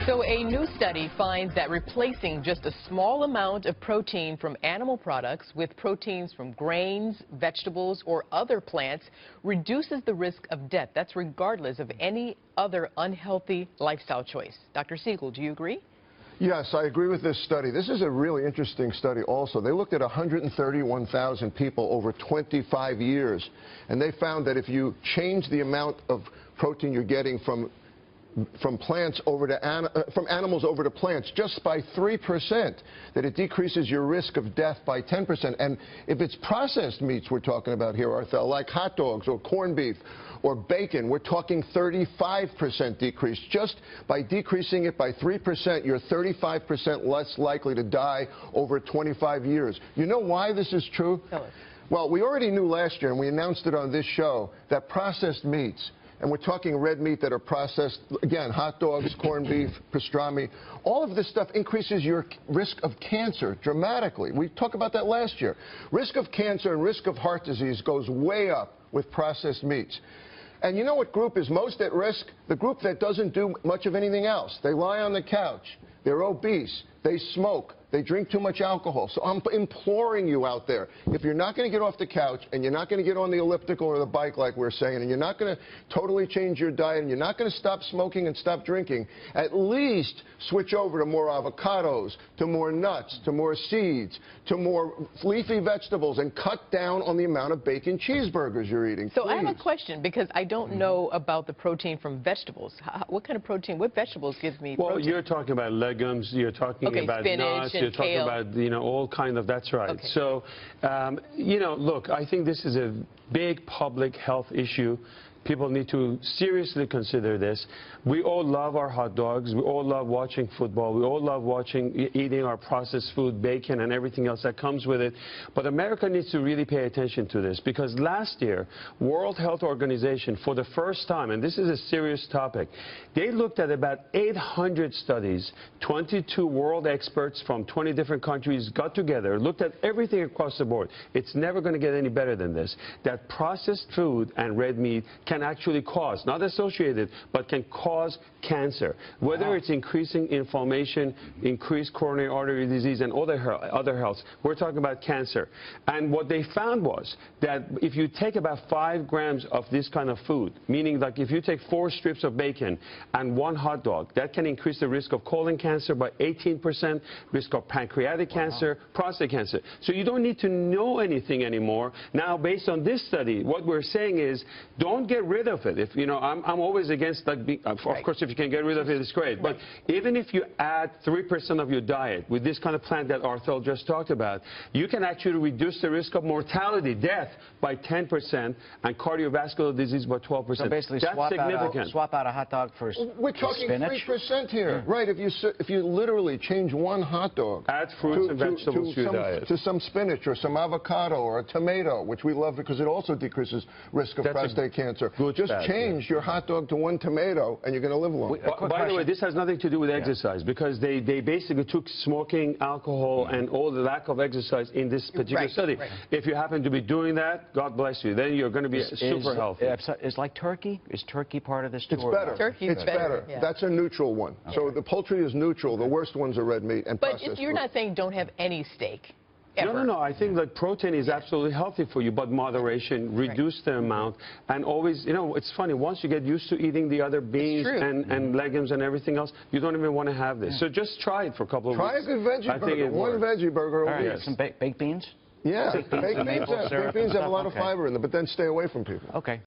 So a new study finds that replacing just a small amount of protein from animal products with proteins from grains, vegetables, or other plants reduces the risk of death. That's regardless of any other unhealthy lifestyle choice. Dr. Siegel, do you agree? Yes, I agree with this study. This is a really interesting study also. They looked at 131,000 people over 25 years, and they found that if you change the amount of protein you're getting from plants over to from animals over to plants just by 3%, that it decreases your risk of death by 10%. And if it's processed meats we're talking about here, Arthel, like hot dogs or corned beef or bacon, we're talking 35% decrease. Just by decreasing it by 3%, you're 35% less likely to die over 25 years. You know why this is true? Tell us. Well, we already knew last year, and we announced it on this show, that processed meats, and we're talking red meat that are processed, again, hot dogs, corned beef, pastrami, all of this stuff increases your risk of cancer dramatically. We talked about that last year. Risk of cancer and risk of heart disease goes way up with processed meats. And you know what group is most at risk? The group that doesn't do much of anything else. They lie on the couch. They're obese. They smoke. They drink too much alcohol. So I'm imploring you out there, if you're not going to get off the couch and you're not going to get on the elliptical or the bike like we're saying, and you're not going to totally change your diet and you're not going to stop smoking and stop drinking, at least switch over to more avocados, to more nuts, to more seeds, to more leafy vegetables, and cut down on the amount of bacon cheeseburgers you're eating. So please. I have a question, because I don't know about the protein from vegetables. What kind of protein, what vegetables gives me protein? Well, you're talking about legumes, you're talking about spinach nuts, you're talking kale. about, all kind of, that's right. Okay. So, look, I think this is a big public health issue. People need to seriously consider this. We all love our hot dogs. We all love watching football. We all love eating our processed food, bacon, and everything else that comes with it. But America needs to really pay attention to this, because last year, World Health Organization, for the first time, and this is a serious topic, they looked at about 800 studies. 22 world experts from 20 different countries got together, looked at everything across the board. It's never going to get any better than this, that processed food and red meat can actually cause, not associated, but can cause cancer. Whether it's increasing inflammation, increased coronary artery disease, and other healths, we're talking about cancer. And what they found was that if you take about 5 grams of this kind of food, meaning like if you take 4 strips of bacon and 1 hot dog, that can increase the risk of colon cancer by 18%, risk of pancreatic cancer, prostate cancer. So you don't need to know anything anymore. Now, based on this study, what we're saying is, don't get rid of it. If I'm always against, like, of course, if you can get rid of it, it's great. But even if you add 3% of your diet with this kind of plant that Arthel just talked about, you can actually reduce the risk of mortality, death, by 10%, and cardiovascular disease by 12%. So basically, that's significant. swap out a hot dog for We're talking spinach? 3% here. Yeah. Right, if you literally change 1 hot dog, add fruits and vegetables to your diet, to some spinach or some avocado or a tomato, which we love because it also decreases risk of prostate cancer. Just change your hot dog to 1 tomato, and you're going to live long. By the way, this has nothing to do with exercise, because they basically took smoking, alcohol, and all the lack of exercise in this particular study. Right. If you happen to be doing that, God bless you. Then you're going to be super healthy. It's like turkey? Is turkey part of this too? It's better. Turkey's better. Yeah. That's a neutral one. Okay. So the poultry is neutral. The worst ones are red meat and processed But you're not saying don't have any steak. Ever. No. I think that protein is absolutely healthy for you, but moderation, reduce the amount, and always, it's funny, once you get used to eating the other beans and legumes and everything else, you don't even want to have this. So just try it for a couple of weeks. Try a good veggie burger. One veggie burger. All right, some baked beans? Yeah, baked beans have a lot of fiber in them, but then stay away from people. Okay.